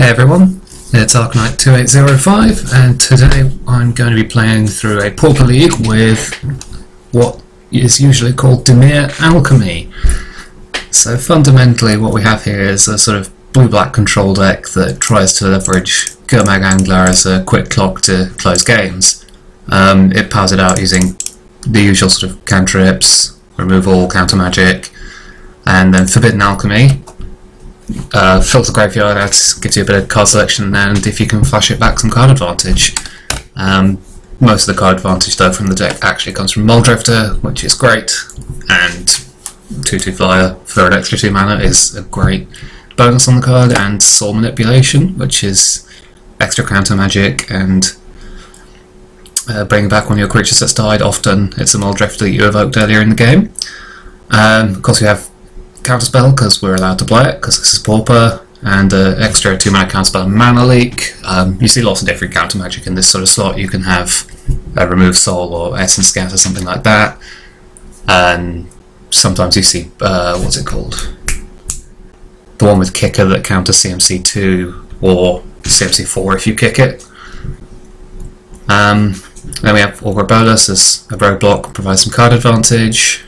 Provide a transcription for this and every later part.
Hey everyone, it's Arknight2805 and today I'm going to be playing through a Pauper League with what is usually called Dimir Alchemy. So fundamentally what we have here is a sort of blue-black control deck that tries to leverage Gurmag Angler as a quick clock to close games. It powers it out using the usual sort of cantrips, removal, counter magic, and then Forbidden Alchemy. Filter Graveyard gives you a bit of card selection, and if you can flash it back, some card advantage. Most of the card advantage though from the deck actually comes from Muldrifter, which is great, and 2/2 flyer for an extra 2 mana is a great bonus on the card, and Soul Manipulation, which is extra counter magic and bringing back one of your creatures that's died. Often it's a Muldrifter that you evoked earlier in the game. Of course we have Counterspell because we're allowed to play it because this is Pauper, and extra 2 mana counterspell and Mana Leak. You see lots of different counter magic in this sort of slot. You can have Remove Soul or Essence Scatter, something like that, and sometimes you see what's it called? The one with Kicker that counters CMC2 or CMC4 if you kick it. Then we have Augur Bolus as a roadblock, provides some card advantage.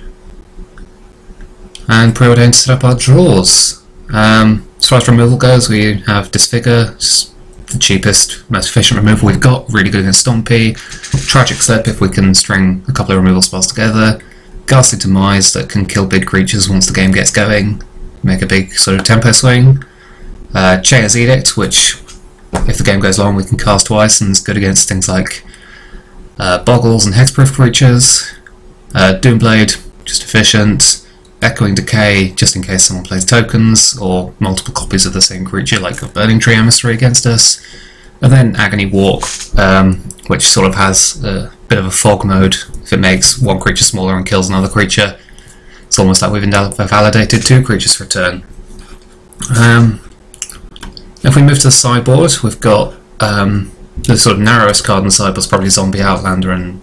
And preordained to set up our draws. As far as removal goes, we have Disfigure, just the cheapest, most efficient removal we've got, really good against Stompy. Tragic Slip if we can string a couple of removal spells together. Ghastly Demise that can kill big creatures once the game gets going, make a big sort of tempo swing. Chaos Edict, which if the game goes long we can cast twice and is good against things like Boggles and Hexproof creatures. Doomblade, just efficient. Echoing Decay, just in case someone plays tokens or multiple copies of the same creature, like a Burning Tree Emissary against us. And then Agony Walk, which sort of has a bit of a fog mode. If it makes one creature smaller and kills another creature, it's almost like we've invalidated 2 creatures for a turn. If we move to the sideboard, we've got the sort of narrowest card on the sideboard is probably Zombie Outlander, and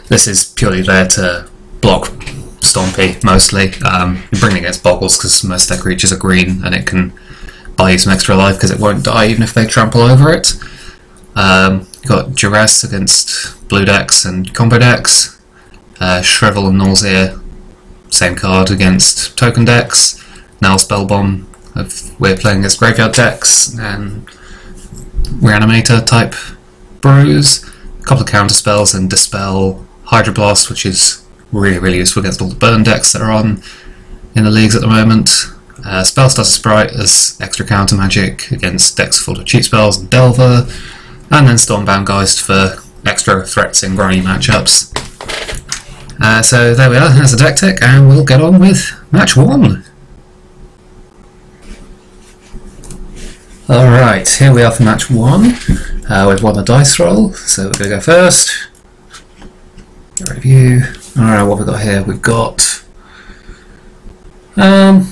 this is purely there to block Stompy, mostly. You bring it against Boggles because most of their creatures are green and it can buy you some extra life because it won't die even if they trample over it. You've got Duress against blue decks and combo decks. Shrivel and Nausea, same card against token decks. Null Spellbomb if we're playing against graveyard decks, and Reanimator type brews. A couple of counter spells and Dispel, Hydroblast, which is really useful against all the burn decks that are on in the leagues at the moment. Spellstutter Sprite as extra counter magic against decks full of cheap spells and Delver, and then Stormbound Geist for extra threats in grindy matchups. So there we are, there's the deck tech, and we'll get on with match 1. Alright, here we are for match 1. We've won the dice roll, so we're going to go first. Review. Alright, what have we got here? We've got yeah,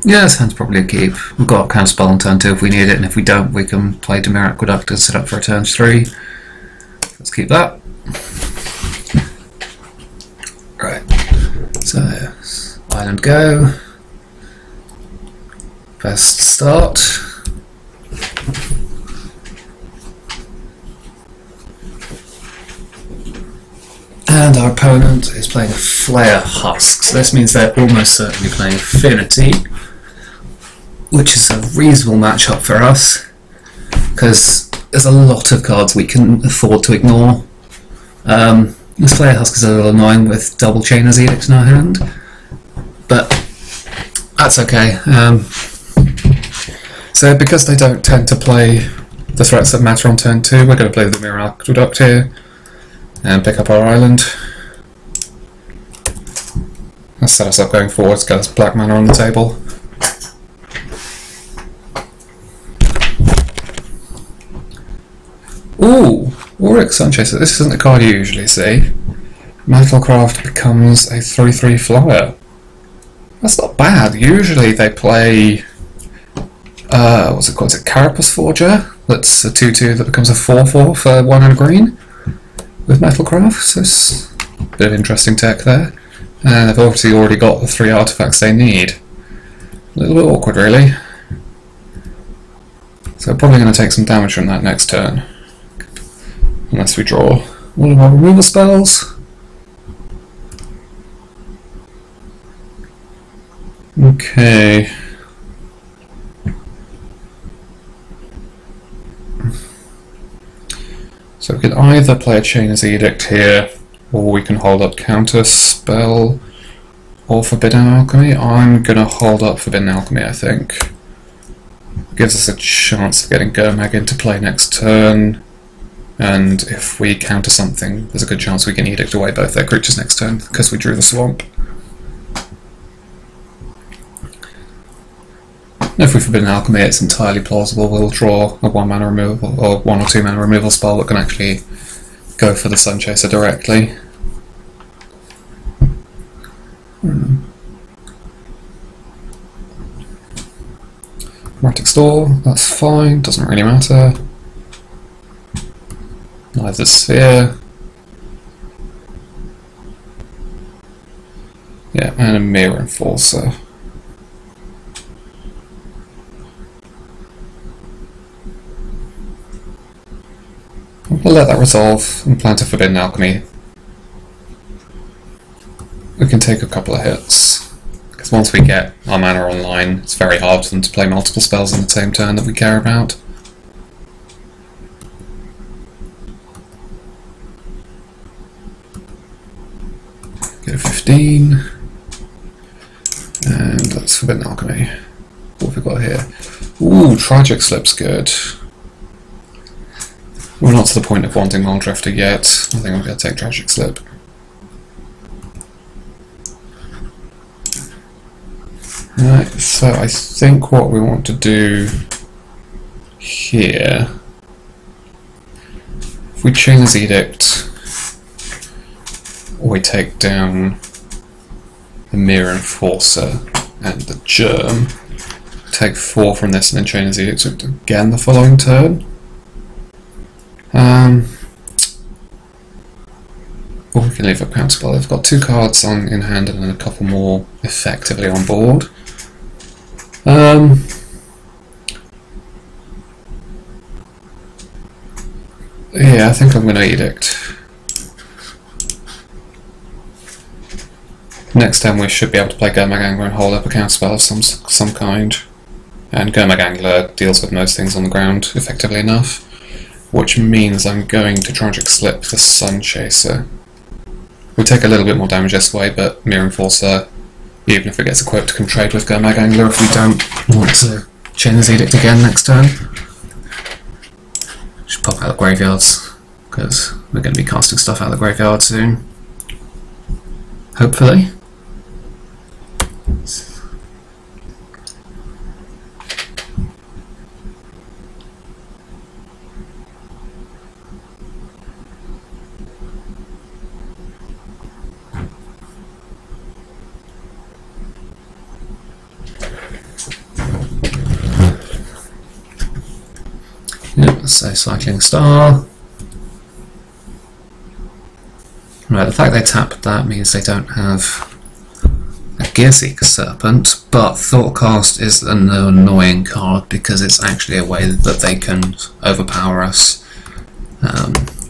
this hand's probably a keep. We've got a counterspell on turn 2 if we need it, and if we don't we can play Dimir Aqueduct and set up for a turn 3. Let's keep that. Right, so Island go. Best start. And our opponent is playing Flare Husk, so this means they're almost certainly playing Affinity, which is a reasonable matchup for us, because there's a lot of cards we can afford to ignore. This Flare Husk is a little annoying with double Chainer's Edict in our hand, but that's okay. So because they don't tend to play the threats that matter on turn 2, we're going to play the Dimir Aqueduct here and pick up our island. Let's set us up going forward to get us black mana on the table. Ooh! Auric Sunchaser. This isn't a card you usually see. Metalcraft becomes a 3/3 flyer. That's not bad. Usually they play what's it called? Is it Carapace Forger? That's a 2/2 that becomes a 4/4 for 1 and a green with Metalcraft, so it's a bit of interesting tech there. And they've obviously already got the 3 artifacts they need. A little bit awkward, really. So probably going to take some damage from that next turn. Unless we draw all of our removal spells. Okay. So we could either play a Chainer's Edict here, or we can hold up Counter Spell or Forbidden Alchemy. I'm going to hold up Forbidden Alchemy, I think. Gives us a chance of getting Gurmag into play next turn, and if we counter something, there's a good chance we can Edict away both their creatures next turn, because we drew the swamp. If we Forbidden Alchemy, it's entirely plausible we'll draw a 1 mana removal, or 1 or 2 mana removal spell that can actually go for the Sunchaser directly. Chromatic Store, that's fine, doesn't really matter. Neither Sphere. Yeah, and a Mirror Enforcer. We'll let that resolve and plan to Forbidden Alchemy. We can take a couple of hits. Because once we get our mana online, it's very hard for them to play multiple spells in the same turn that we care about. Get a 15. And that's Forbidden Alchemy. What have we got here? Ooh, Tragic Slip's good. We're not to the point of wanting Muldrifter yet. I think I'm going to take Tragic Slip. Right, so I think what we want to do here, if we Chainer's Edict, or we take down the Mirror Enforcer and the Germ, take 4 from this and then Chainer's Edict again the following turn. Or we can leave up Counterspell. They've got 2 cards in hand and then a couple more effectively on board. Yeah, I think I'm going to Edict. Next time we should be able to play Gurmag Angler and hold up a counterspell of some kind. And Gurmag Angler deals with most things on the ground effectively enough. Which means I'm going to Tragic Slip the Sunchaser. We take a little bit more damage this way, but Mirror Enforcer, even if it gets equipped, can trade with Gurmag Angler if we don't want to Chainer's Edict again next turn. Should pop out the graveyards, because we're going to be casting stuff out of the graveyard soon. Hopefully. Yep, so Cycling Star. Right, the fact they tapped that means they don't have a Gearseeker Serpent, but Thoughtcast is an annoying card because it's actually a way that they can overpower us.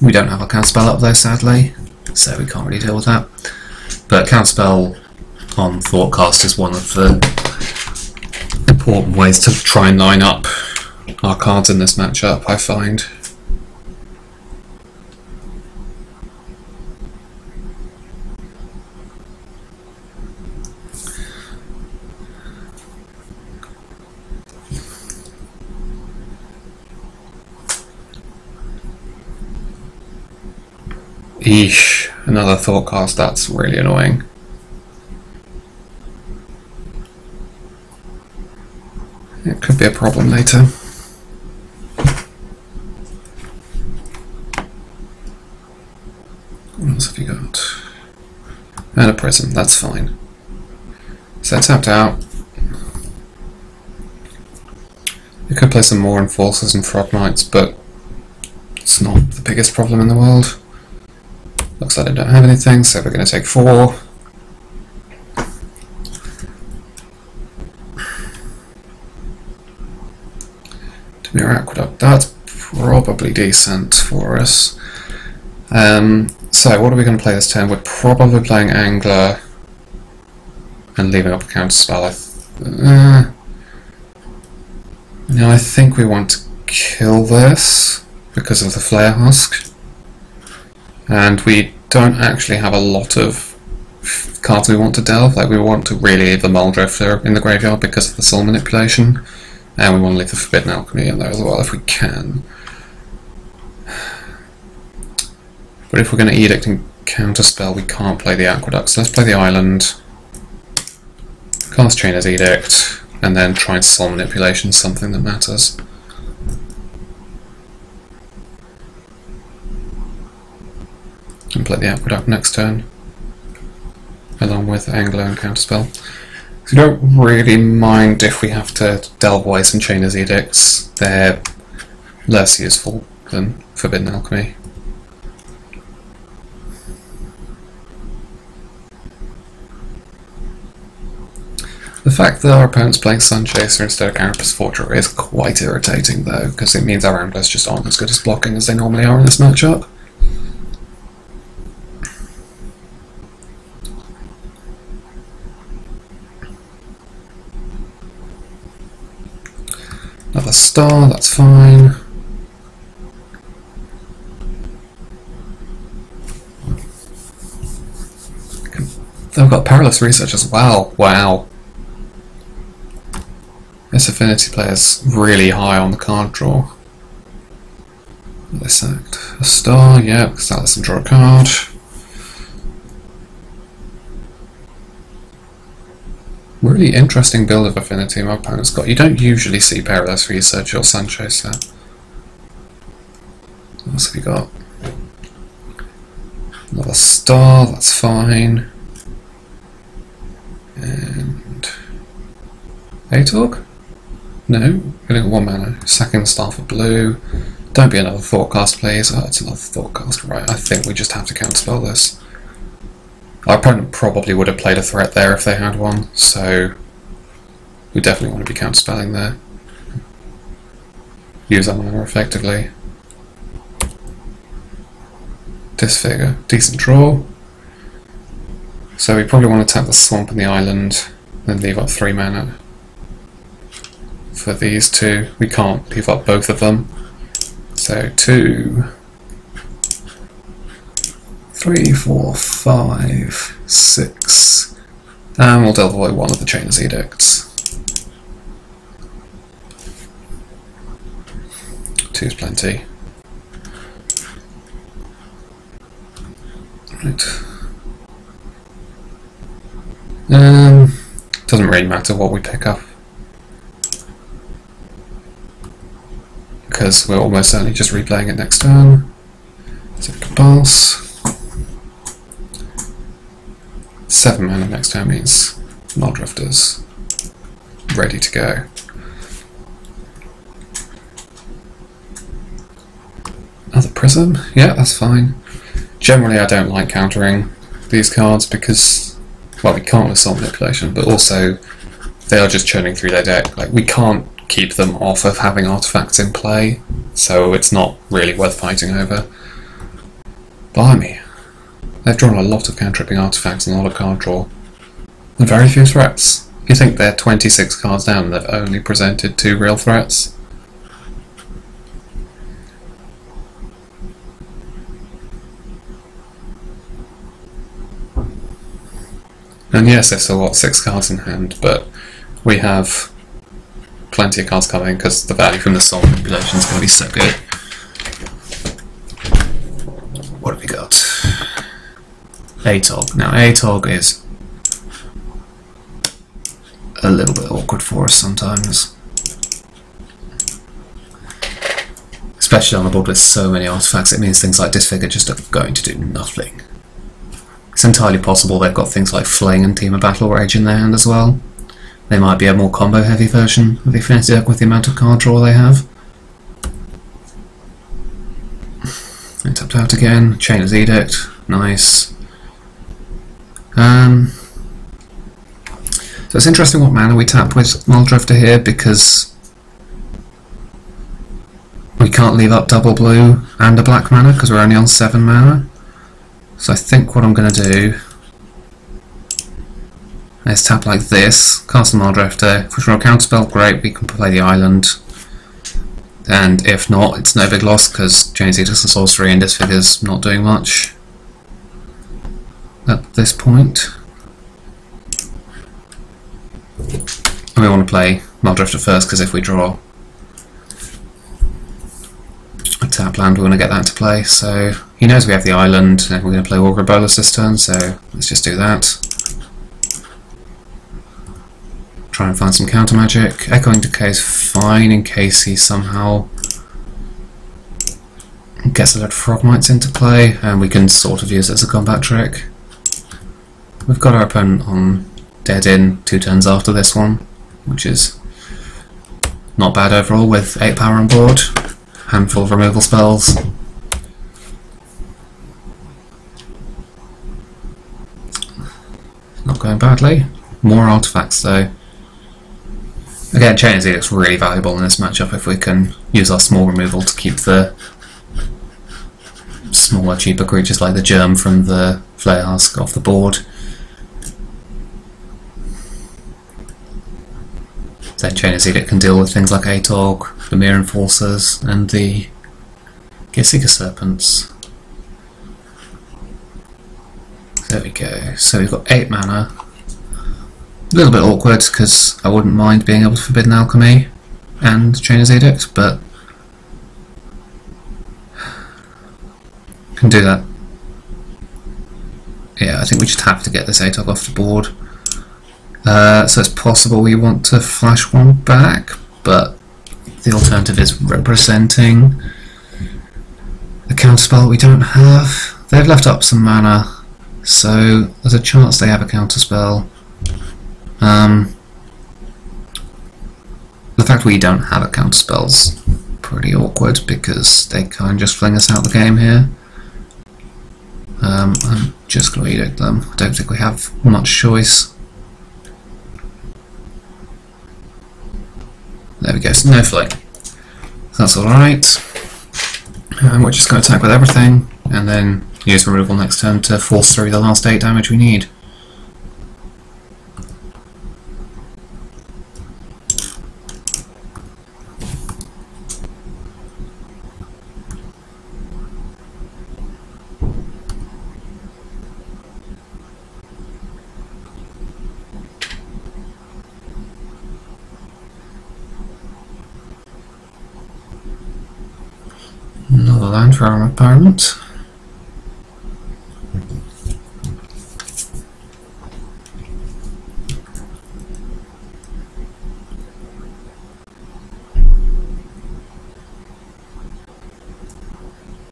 We don't have a counterspell up there, sadly, so we can't really deal with that. But counterspell on Thoughtcast is one of the important ways to try and line up our cards in this matchup, I find. Eesh, another Thoughtcast, that's really annoying. It could be a problem later. What else have you got? And a Prism, that's fine. So tapped out. You could play some more Enforcers and Frogmites, but it's not the biggest problem in the world. Looks like I don't have anything, so we're going to take 4. Dimir Aqueduct, that's probably decent for us. So what are we going to play this turn? We're probably playing Angler and leaving up a counterspell. I think we want to kill this because of the Flare Husk, and we don't actually have a lot of cards we want to delve. Like, we want to really leave the Muldrifter in the graveyard because of the soul manipulation, and we want to leave the Forbidden Alchemy in there as well if we can. But if we're going to Edict and counterspell, we can't play the Aqueduct, so let's play the Island, cast Chainer's Edict, and then try and soul manipulation, something that matters. And play the Aqueduct next turn, along with Angler and counterspell. So we don't really mind if we have to delve away some Chainer's Edicts. They're less useful than Forbidden Alchemy. The fact that our opponent's playing Sunchaser instead of Carapace Forger is quite irritating though, because it means our Anglers just aren't as good as blocking as they normally are in this matchup. Another star, that's fine. They've got Perilous Research as well, wow. This Affinity player's really high on the card draw. They sacked a star, yeah, because that lets them draw a card. Really interesting build of Affinity my opponent's got. You don't usually see Perilous Research or Sunchaser. What else have you got? Another star, that's fine. And Atorg? No, we only got 1 mana. Sacking the star for blue. Don't be another Thoughtcast, please. Oh, it's another Thoughtcast, right. I think we just have to counterspell this. Our opponent probably would have played a threat there if they had one, so we definitely want to be counterspelling there. Use our mana effectively. Disfigure. Decent draw. So we probably want to tap the Swamp and the Island, then leave up 3 mana. For these two, we can't leave up both of them. So 2, 3, 4, 5, 6, and we'll delve away one of the Chainer's Edicts. 2's plenty. Right. Doesn't really matter what we pick up, because we're almost certainly just replaying it next turn. So we can pass. 7 mana next turn means Muldrifter's ready to go. Another Prism, yeah, that's fine. Generally I don't like countering these cards because, well, we can't with soul manipulation, but also they are just churning through their deck. Like, we can't keep them off of having artifacts in play, so it's not really worth fighting over. Blimey. They've drawn a lot of cantripping artifacts and a lot of card draw, and very few threats. You think they're 26 cards down and they've only presented 2 real threats? And yes, they've still got 6 cards in hand, but we have plenty of cards coming because the value from the soul manipulation is going to be so good. What have we got? Atorg. Now Atorg is a little bit awkward for us sometimes, especially on a board with so many artifacts. It means things like Disfigure just are going to do nothing. It's entirely possible they've got things like Fling and Team of Battle Rage in their hand as well. They might be a more combo heavy version of the Affinity deck with the amount of card draw they have. And tapped out again. Chainer's Edict. Nice. So it's interesting what mana we tap with Muldrifter here, because can't leave up double blue and a black mana because we're only on 7 mana. So I think what I'm going to do is tap like this, cast a Mar Drifter. If we draw a counterspell, great, we can play the island. And if not, it's no big loss because Chain Eater's a sorcery and Disfigure's not doing much at this point. And we want to play Mar Drifter first because if we draw a tap land, we're going to get that into play. So he knows we have the island, and we're going to play Augur Bolus this turn, so let's just do that. Try and find some counter magic. Echoing Decay is fine in case he somehow gets a load of Frogmites into play, and we can sort of use it as a combat trick. We've got our opponent on dead in 2 turns after this one, which is not bad overall with 8 power on board. Handful of removal spells. Not going badly. More artifacts though. Again, Chain of Zeal looks really valuable in this matchup if we can use our small removal to keep the smaller, cheaper creatures like the Germ from the Flare Husk off the board. Then Chain of Zeal can deal with things like Atog, the Mere Enforcers, and the Gearseeker Serpents. There we go. So we've got 8 mana. A little bit awkward because I wouldn't mind being able to Forbidden Alchemy and Chainer's Edict, but can do that. Yeah, I think we just have to get this Atog off the board. So it's possible we want to flash one back, but the alternative is representing the counterspell we don't have. They've left up some mana, so there's a chance they have a counterspell. The fact we don't have a counterspell's pretty awkward because they kind of just fling us out the game here. I'm just going to edict them. I don't think we have much choice. There we go, Snowflake. That's alright. We're just going to attack with everything and then use removal next turn to force through the last 8 damage we need. Another land for our opponent.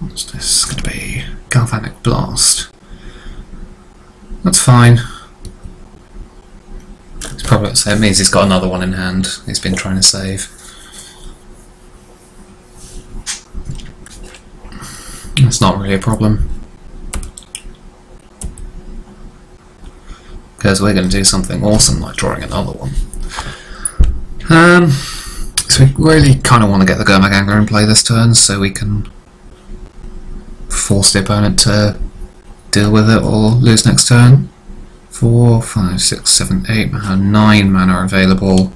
What's this going to be? Galvanic Blast. That's fine. It's probably, so it means he's got another one in hand. He's been trying to save. It's not really a problem, because we're going to do something awesome like drawing another one. So we really kind of want to get the Gurmag Angler in play this turn so we can force the opponent to deal with it or lose next turn. 4, 5, 6, 7, 8 mana, 9 mana are available.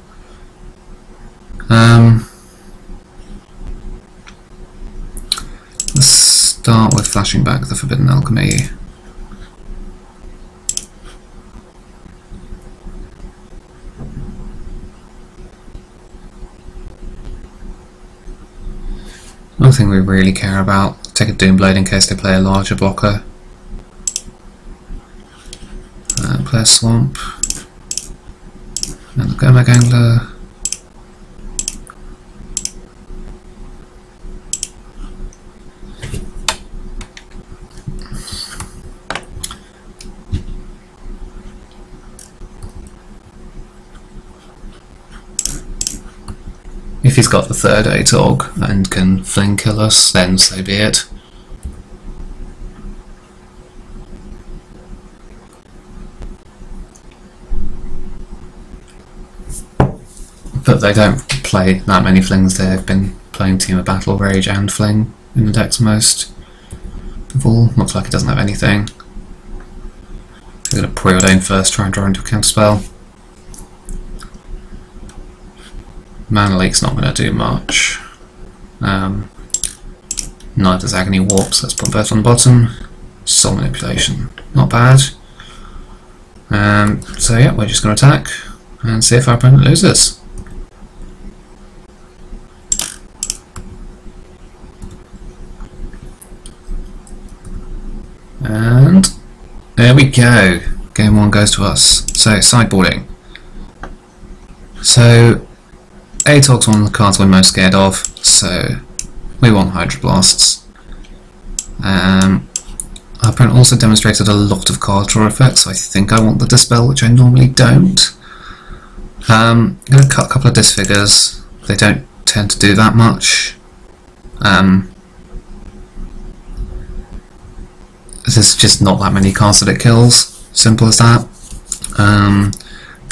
Let's start with flashing back the Forbidden Alchemy. Nothing we really care about. Take a Doomblade in case they play a larger blocker. Play a Swamp. And the Gurmag Angler. If he's got the third Atog and can fling kill us, then so be it. But they don't play that many flings, they've been playing Team of Battle, Rage and Fling in the decks most of all. Looks like it doesn't have anything. We're going to Preordain first, try and draw into a counterspell. Mana Leak's not going to do much. Neither does Agony Warp, so let's put both on the bottom. Soul Manipulation, not bad. So yeah, we're just going to attack and see if our opponent loses. And there we go. Game 1 goes to us. So sideboarding. So Atogg's one of the cards we're most scared of, so we want Hydro Blasts. Our opponent also demonstrated a lot of card draw effects, so I think I want the Dispel, which I normally don't. I'm going to cut a couple of Disfigures. They don't tend to do that much. There's just not that many cards that it kills. Simple as that.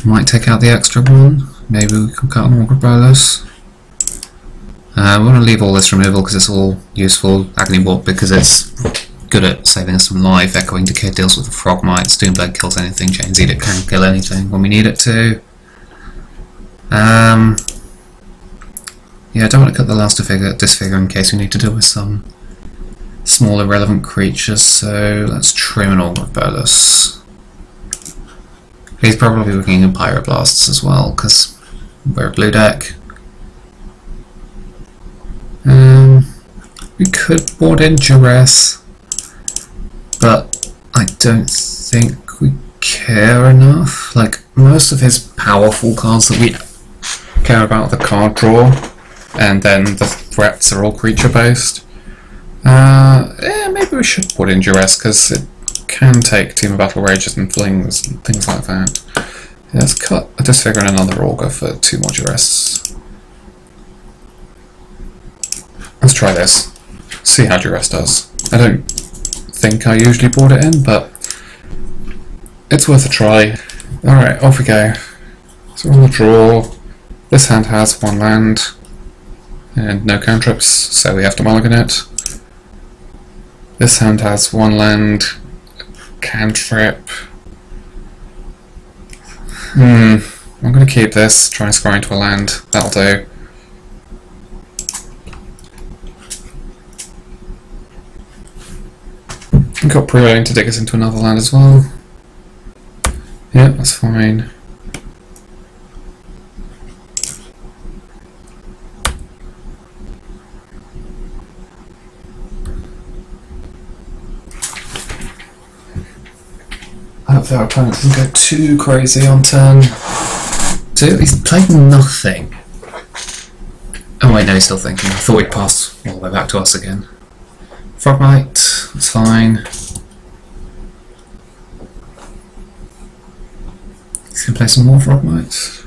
Might take out the extra one. Maybe we can cut an Augur Bolus. We're going to leave all this removal because it's all useful. Agony Warp because it's good at saving us from life. Echoing Decay deals with the Frogmite. Stoneblade kills anything. Chain's Edict can kill anything when we need it to. Yeah, I don't want to cut the last Disfigure in case we need to deal with some small irrelevant creatures, so let's trim an Augur Bolus. He's probably looking at Pyroblasts as well, because we're a blue deck. We could board in Duress, but I don't think we care enough. Like, most of his powerful cards that we care about, the card draw, and then the threats are all creature based. Maybe we should put in Duress, because it can take Team of Battle Rages and Flings and things like that. Yeah, let's cut a Disfigure and another Augur for 2 more Duress. Let's try this. See how Duress does. I don't think I usually board it in, but it's worth a try. Alright, off we go. So we're on the draw. This hand has 1 land and no cantrips, so we have to mulligan it. This hand has 1 land, cantrip. I'm going to keep this, try and scry into a land, that'll do. We've got Preordain to dig us into another land as well. Yep, that's fine. I hope our opponent doesn't go too crazy on turn 2. He's played nothing. Oh wait, no, he's still thinking. I thought he'd pass all the way back to us again. Frogmite, that's fine. He's going to play some more Frogmites.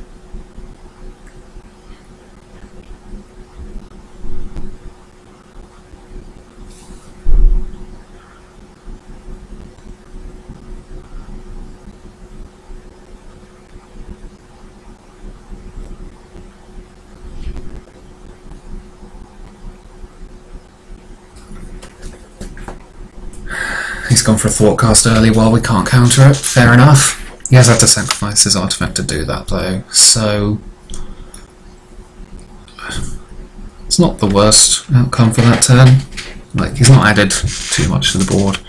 He's gone for a Thoughtcast early while we can't counter it, fair enough. He has had to sacrifice his artifact to do that though, so it's not the worst outcome for that turn. Like, he's not added too much to the board.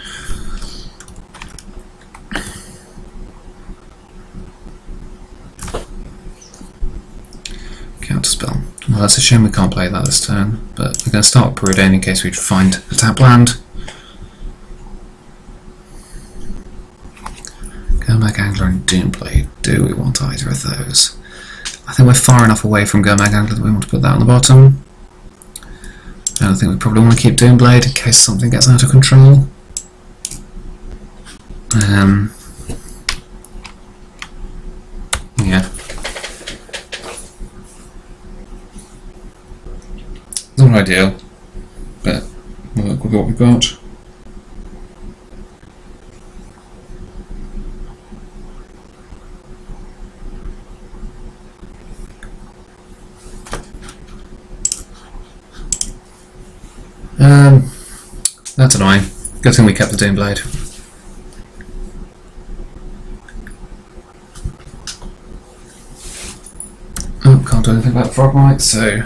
Counterspell. Well, that's a shame we can't play that this turn, but we're going to start with Preordain in case we find a tap land. Gurmag Angler and Doomblade. Do we want either of those? I think we're far enough away from Gurmag Angler that we want to put that on the bottom. I don't think we probably want to keep Doomblade in case something gets out of control. Yeah. Not ideal, but we'll work with what we've got. That's annoying. Good thing we kept the Doomblade. Oh, can't do anything about the Frogmite, so...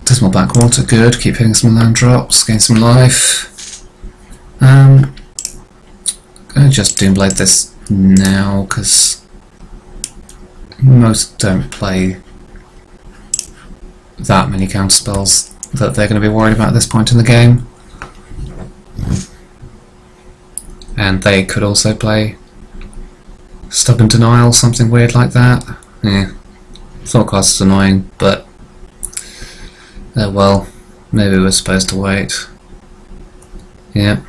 Dismal Backwater, good. Keep hitting some land drops, gain some life. I'm gonna just Doomblade this now, because most don't play that many counterspells that they're going to be worried about at this point in the game. And they could also play Stubborn Denial, something weird like that. Yeah, thought cost is annoying, but well, maybe we're supposed to wait. Yeah.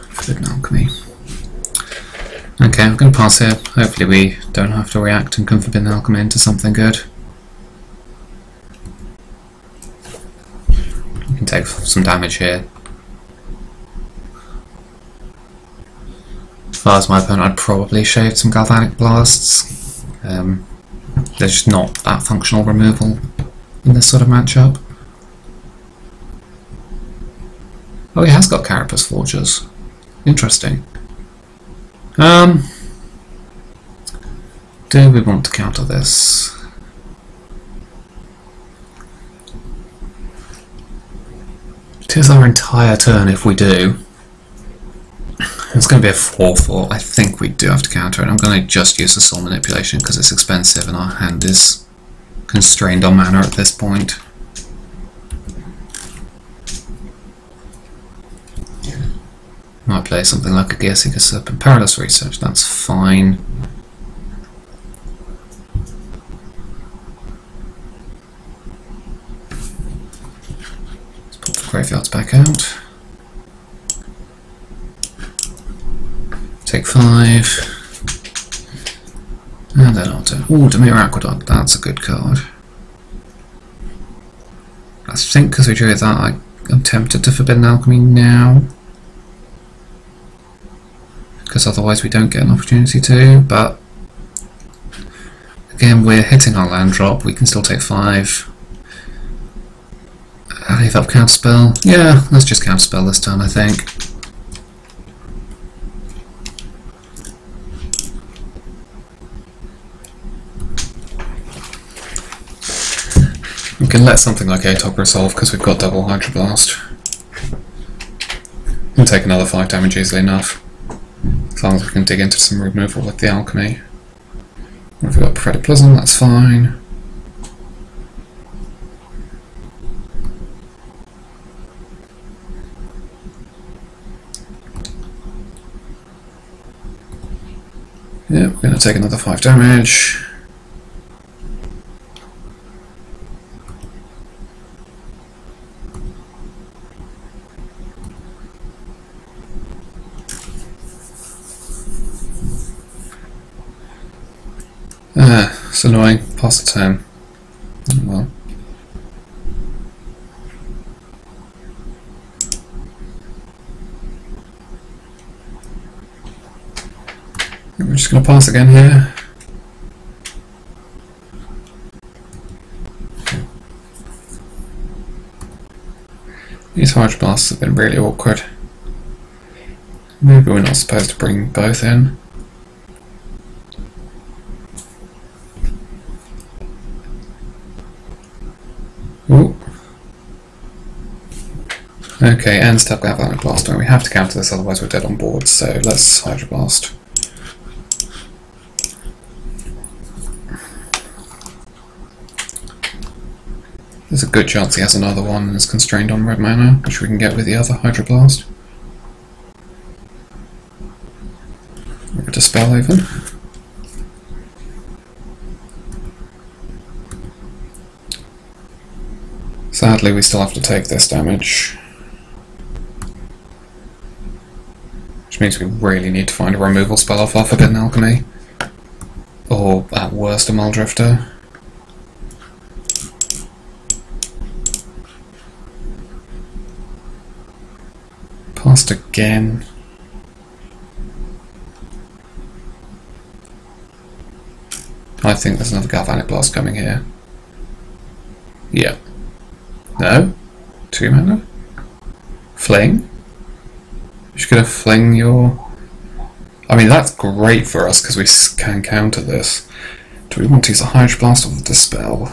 Forbidden Alchemy. Okay, I'm going to pass here. Hopefully we don't have to react and can Forbidden Alchemy into something good. We can take some damage here. As far as my opponent, I'd probably shave some Galvanic Blasts. There's just not that functional removal in this sort of matchup. Oh, he has got Carapace Forgers. Interesting. Do we want to counter this? It is our entire turn if we do. It's going to be a 4-4. I think we do have to counter it. I'm going to just use the Soul Manipulation because it's expensive and our hand is constrained on mana at this point. Might play something like a Gearseeker Serpent. Perilous Research, that's fine. Let's put the graveyards back out. Take 5. And then Auto. Ooh, Dimir Aqueduct, that's a good card. I think because we drew that, I'm tempted to Forbidden Alchemy now. Because otherwise we don't get an opportunity to, but again we're hitting our land drop, we can still take 5. Leave up Counterspell. Yeah, let's just Counterspell this turn, I think. We can let something like Atog resolve because we've got double Hydroblast. We'll take another 5 damage easily enough. As long as we can dig into some removal with the Alchemy. If we've got Prophetic Prism, that's fine. Yeah, we're going to take another 5 damage. It's annoying. Pass the turn. Oh, well. We're just going to pass again here. These Hydroblasts have been really awkward. Maybe we're not supposed to bring both in. Ooh. Okay, and step Galvanic Blast. We have to counter this, otherwise we're dead on board, so let's Hydroblast. There's a good chance he has another one and is constrained on red mana, which we can get with the other Hydroblast. Or a Dispel even. Sadly, we still have to take this damage. Which means we really need to find a removal spell off our Forbidden Alchemy. Or, at worst, a Muldrifter. Blast again. I think there's another Galvanic Blast coming here. Yeah. No? 2 mana? Fling? You're just gonna fling your... I mean, that's great for us because we can counter this. Do we want to use a Hydro Blast or the Dispel?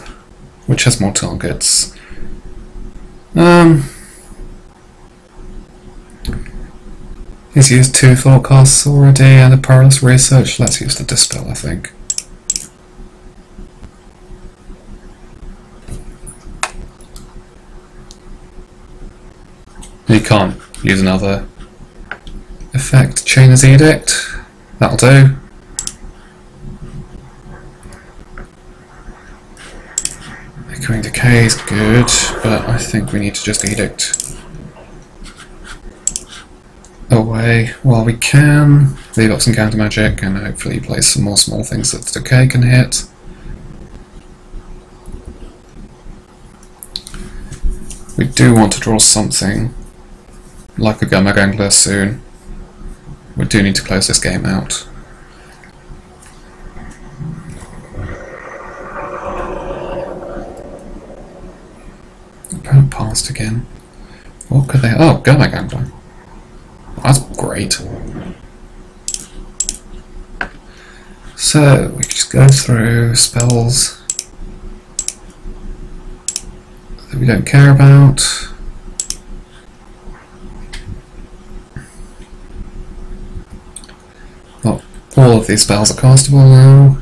Which has more targets? He's used 2 forecasts already and a Perilous Research. Let's use the Dispel, I think. You can't use another effect. Chainer's Edict. That'll do. Echoing Decay is good, but I think we need to just Edict away while we can. Leave up some counter magic and hopefully place some more small things that the Decay can hit. We do want to draw something like a Gurmag Angler soon. We do need to close this game out. Opponent passed again. What could they... Oh, Gurmag Angler. That's great. So, we can just go through spells that we don't care about. Well, all of these spells are castable now.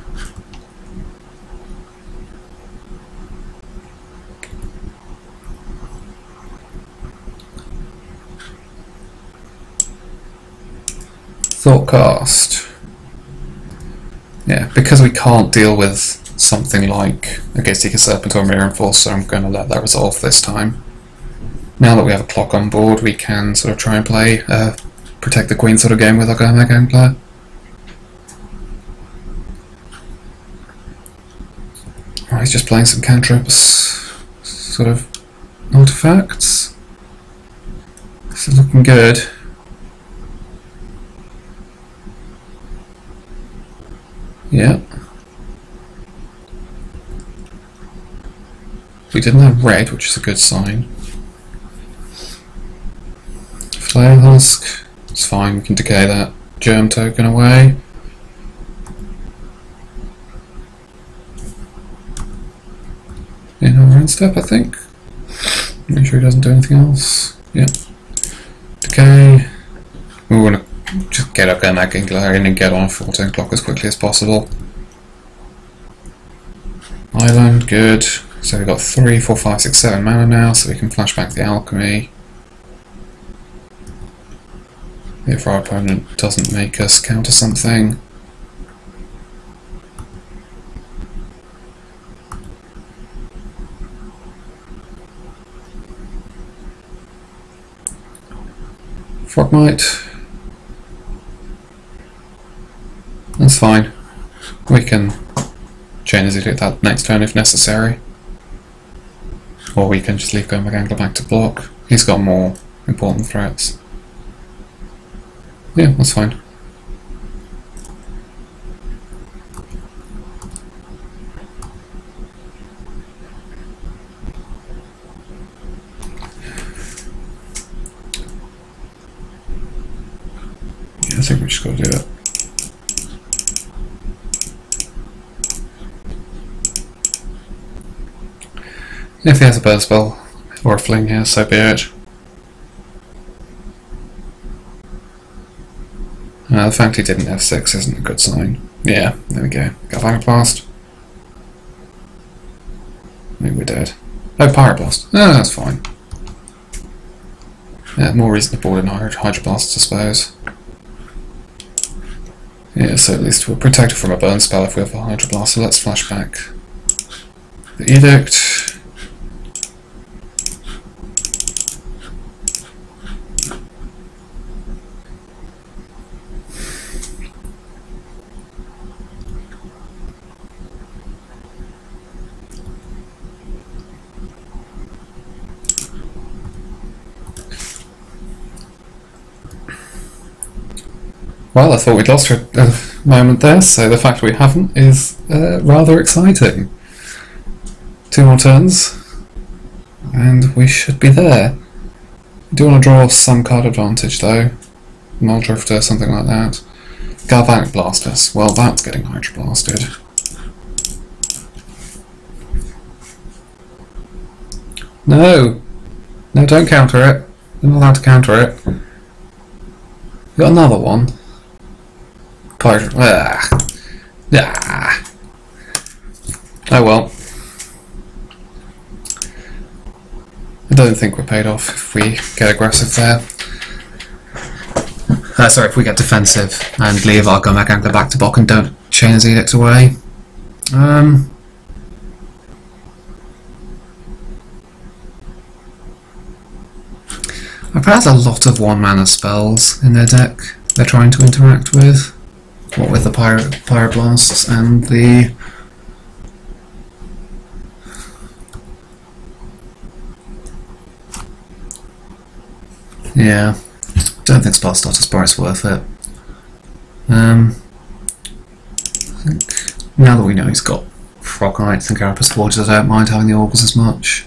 Thoughtcast. Yeah, because we can't deal with something like a Gateseeker Serpent or Mirror Enforcer, I'm going to let that resolve this time. Now that we have a clock on board, we can sort of try and play Protect the Queen sort of game with our Gurmag Angler. Oh, he's just playing some cantrips, sort of artifacts. This is looking good. Yeah. We didn't have red, which is a good sign. Flail Husk, it's fine, we can decay that germ token away. In our end step, I think. Make sure he doesn't do anything else. Yep. Decay. We want to just get up Gurmag Angler in and get on a 14 clock as quickly as possible. Island, good. So we've got 3, 4, 5, 6, 7 mana now, so we can flash back the Alchemy. If our opponent doesn't make us counter something. Frogmite. That's fine. We can Chainer's Edict that next turn if necessary. Or we can just leave Gurmag Angler back to block. He's got more important threats. Yeah, that's fine. Yeah, I think we just got to do it. If he has a burn spell or a fling here, so be it. The fact he didn't have 6 isn't a good sign. Yeah, there we go. Galvanic Blast. Maybe we're dead. Oh, Pyroblast. Oh, that's fine. Yeah, more reasonable than Hydro Blast, I suppose. Yeah, so at least we're protected from a burn spell if we have a Hydro Blast, so let's flash back the Edict. Well, I thought we'd lost for a moment there, so the fact we haven't is rather exciting. 2 more turns, and we should be there. I do want to draw some card advantage though. Muldrifter, something like that. Galvanic Blasters. Well, that's getting Hydro Blasted. No! No, don't counter it. You're not allowed to counter it. You got another one. Pirate. Ah. Ah. Oh well. I don't think we're paid off if we get aggressive there. Sorry, if we get defensive and leave our Gomek Angler back to block and don't chain his Edict away. I've had a lot of 1-mana spells in their deck they're trying to interact with. What with the Pyroblasts and the... Yeah, don't think Spellstarter Spirit's worth it. I think now that we know he's got Frog Knights and Carapace Forges, I don't mind having the Augurs as much.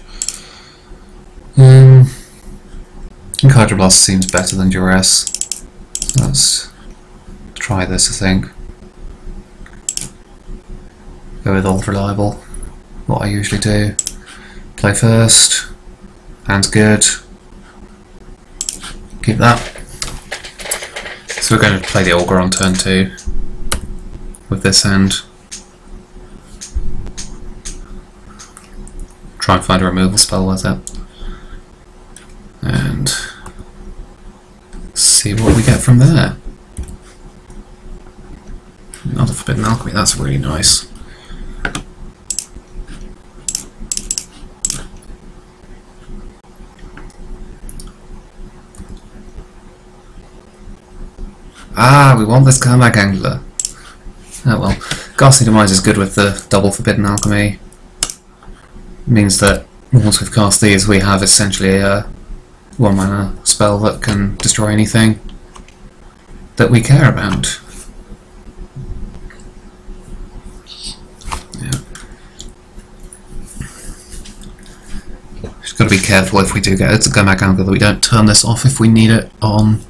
I think Hydroblast seems better than Duress. Let's try this, I think. Go with Old Reliable, what I usually do. Play first, hand's good. Keep that. So we're going to play the Augur on turn 2 with this hand. Try and find a removal spell with it. And see what we get from there. Another Forbidden Alchemy, that's really nice. Ah, we want this Gomek Angler. Oh well. Ghastly Demise is good with the double Forbidden Alchemy. Means that once we've cast these, we have essentially a 1-mana spell that can destroy anything that we care about. Yeah. Just got to be careful if we do get it to Gomek Angler that we don't turn this off if we need it on.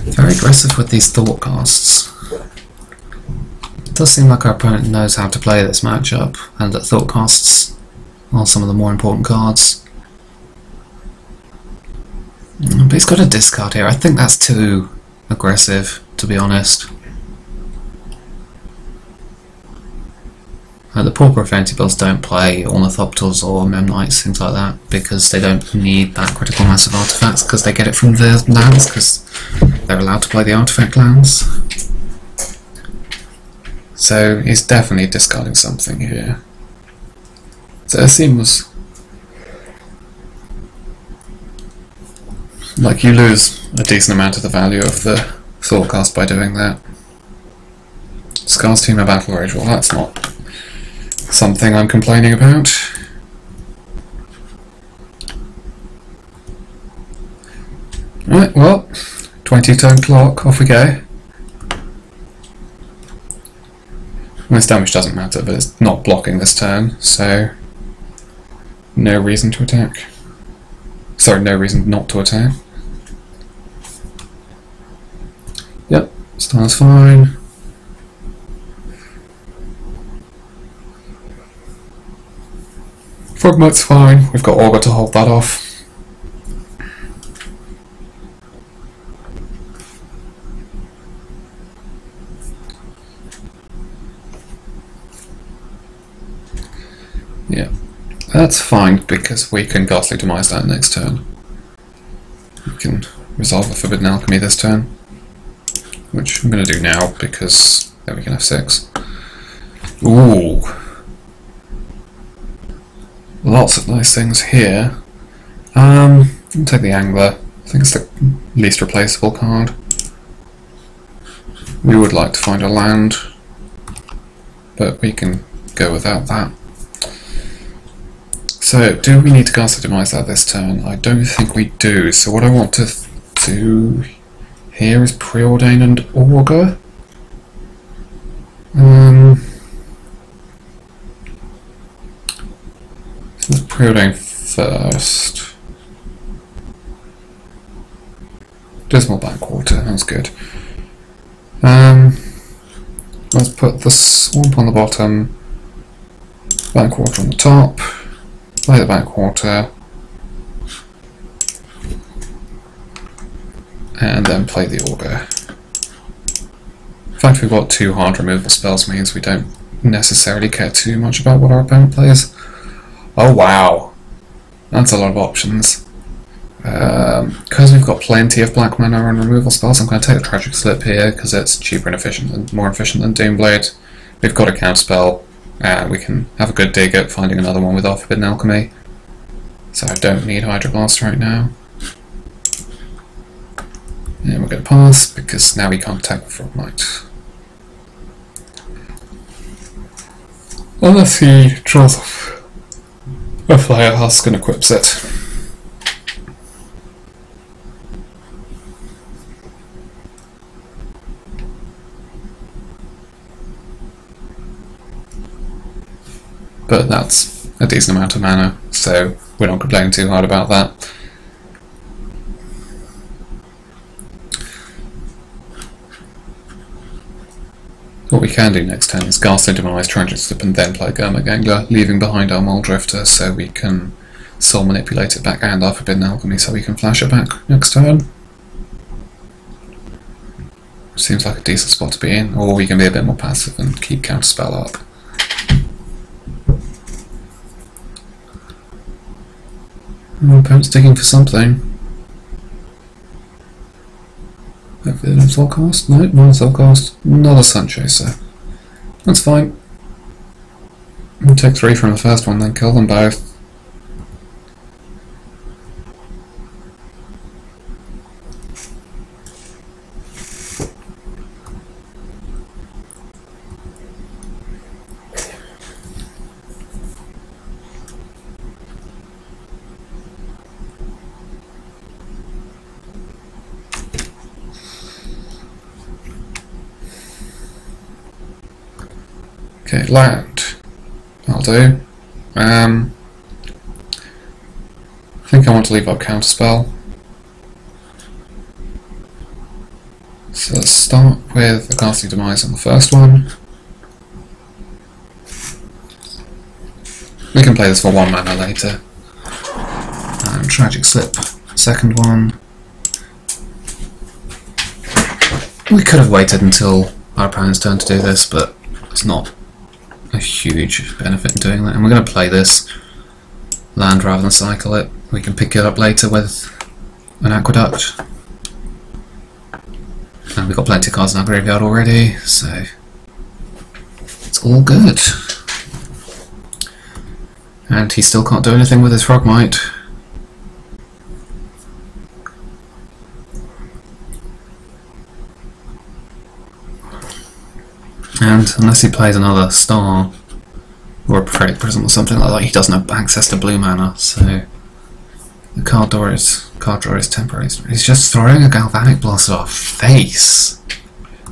Very aggressive with these thought casts. It does seem like our opponent knows how to play this matchup, and that thought casts are some of the more important cards. But he's got a discard here. I think that's too aggressive, to be honest. The Pauper Affinity Bills don't play Ornithopters or Memnites, things like that, because they don't need that critical mass of artifacts, because they get it from the lands, because they're allowed to play the artifact lands. So he's definitely discarding something here. So it seems like you lose a decent amount of the value of the Thoughtcast by doing that. Scars Team of Battle Rage, well that's not something I'm complaining about. Right, well, 20 turn clock, off we go. This damage doesn't matter, but it's not blocking this turn, so no reason to attack. Sorry, no reason not to attack. Yep, style's fine. Frogmite's fine, we've got Augur to hold that off. Yeah, that's fine because we can Ghastly Demise that next turn. We resolve the Forbidden Alchemy this turn, which I'm going to do now because then we can have 6. Ooh! Lots of nice things here. I'll take the Angler. I think it's the least replaceable card. We would like to find a land, but we can go without that. So, do we need to Ghastly Demise that this turn? I don't think we do. So what I want to do here is Preordain and Augur. Let's Preordain first. Dismal Backwater, that's good. Let's put the Swamp on the bottom, Backwater on the top, play the Backwater, and then play the Augur. The fact we've got 2 hard removal spells means we don't necessarily care too much about what our opponent plays. Oh wow, that's a lot of options. Because we've got plenty of black mana and removal spells, I'm going to take the Tragic Slip here because it's cheaper and efficient and more efficient than Doomblade. We've got a counterspell, and we can have a good dig at finding another one with our Forbidden Alchemy. So I don't need Hydroblast right now. And we're going to pass because now we can't attack with Frogmite. Unless he draws off a Flyer Husk and equips it. But that's a decent amount of mana, so we're not complaining too hard about that. What we can do next turn is Ghastly Demise, Tragic Slip, and then play Gurmag Angler, leaving behind our Muldrifter so we can Soul Manipulate it back and our Forbidden Alchemy so we can flash it back next turn. Seems like a decent spot to be in, or we can be a bit more passive and keep Counterspell up. My opponent's digging for something. Hopefully they don't soul cast. No, not soul cast. Another Sun Chaser. That's fine. We'll take 3 from the first one, then kill them both. Okay, land. That'll do. I think I want to leave up Counterspell. So let's start with the Ghastly Demise on the first one. We can play this for 1 mana later. And Tragic Slip, second one. We could have waited until our opponent's turn to do this, but it's not a huge benefit in doing that. And we're going to play this land rather than cycle it. We can pick it up later with an Aqueduct. And we've got plenty of cards in our graveyard already, so it's all good. And he still can't do anything with his Frogmite. And unless he plays another Star or a Prophetic Prism or something like that, he doesn't have access to blue mana, so the card draw is temporary. He's just throwing a Galvanic Blast at our face.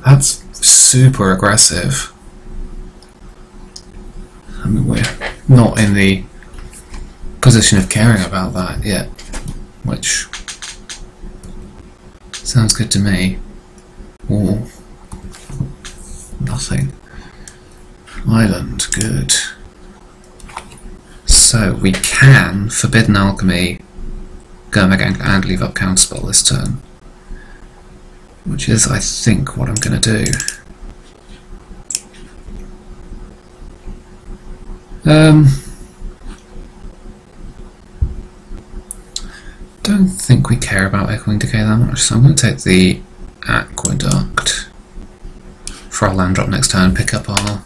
That's super aggressive. I mean, we're not in the position of caring about that yet, which sounds good to me. Ooh. Nothing. Island, good. So we can Forbidden Alchemy, Gurmag Angler, and leave up Counterspell this turn, which is, I think, what I'm going to do. Don't don't think we care about Echoing Decay that much, so I'm going to take the Aqueduct for our land drop next turn, pick up our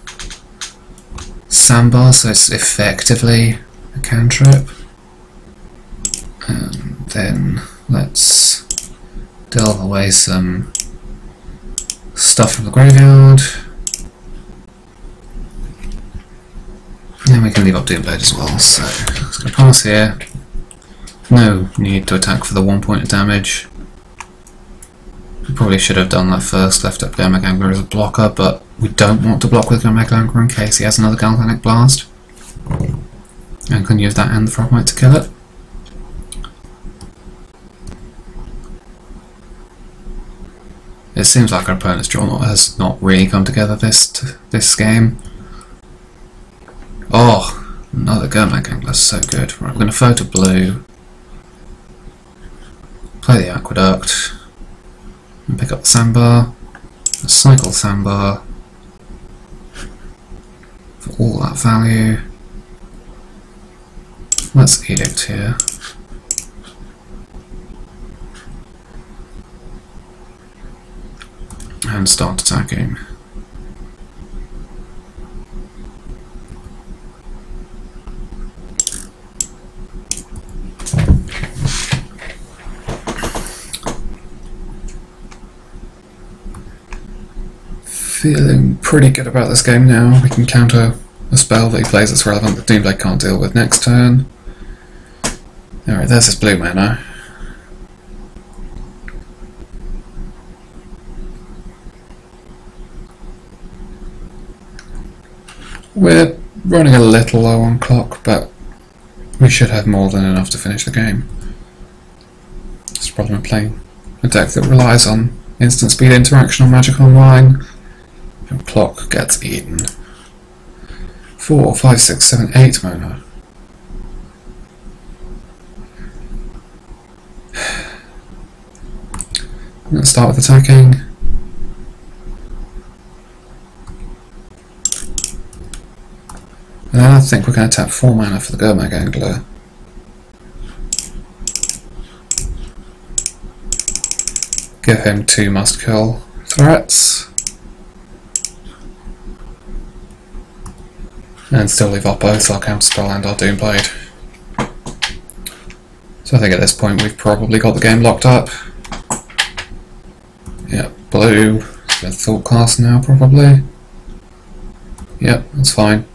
Sandbar, so it's effectively a cantrip. And then let's delve away some stuff from the graveyard. And we can leave up Doomblade as well, so it's going to pass here. No need to attack for the 1 point of damage. We probably should have done that first, left up Gurmagangler as a blocker, but we don't want to block with Gurmagangler in case he has another Galvanic Blast. And can use that and the Frogmite to kill it. It seems like our opponent's draw has not really come together this game. Oh, another Gurmagangler, so good. Right, I'm going to photo blue, play the Aqueduct, and pick up the Sandbar, cycle Sandbar for all that value. Let's Edict here. And start attacking. Feeling pretty good about this game now. We can counter a spell that he plays that's relevant that Doomblade can't deal with next turn. Alright, there's his blue mana. We're running a little low on clock, but we should have more than enough to finish the game. It's the problem with playing a deck that relies on instant speed interaction on Magic Online. Your clock gets eaten. 4, 5, 6, 7, 8 mana. Let's start with attacking. And then I think we're going to tap 4 mana for the Gurmagangler. Give him 2 must-kill threats. And still leave up both our Counterspell and our Doomblade. So I think at this point we've probably got the game locked up. Yep, blue. It's Thought Cast now, probably. Yep, that's fine.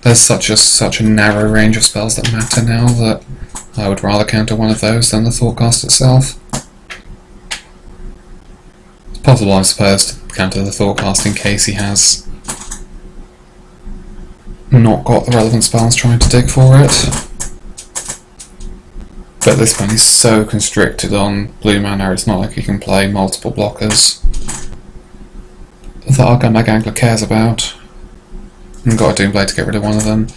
There's such a narrow range of spells that matter now that I would rather counter one of those than the Thoughtcast itself. It's possible, I suppose, to counter the Thoughtcast in case he has not got the relevant spells trying to dig for it. But at this point he's so constricted on blue mana, it's not like he can play multiple blockers that our Gurmagangler cares about. And got a Doomblade to get rid of one of them.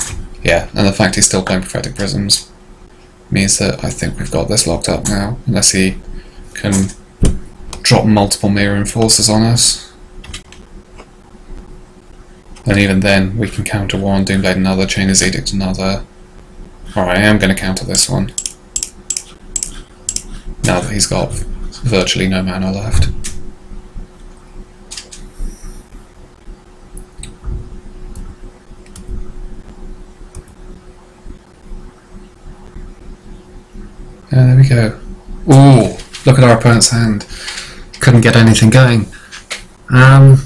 Yeah, and the fact he's still playing Prophetic Prisms means that I think we've got this locked up now, unless he can drop multiple Mirror Enforcers on us. And even then, we can counter one, Doomblade another, Chain His Edict another. Alright, I am going to counter this one. Now that he's got virtually no mana left. There we go. Ooh, look at our opponent's hand. Couldn't get anything going. How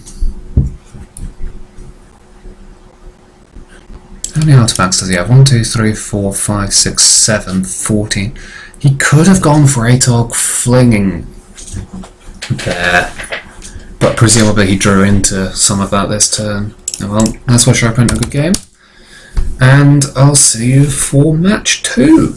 many artifacts does he have? 1, 2, 3, 4, 5, 6, 7, 14. He could have gone for Atog Flinging there, but presumably he drew into some of that this turn. Well, let's wish our opponent a good game, and I'll see you for match 2.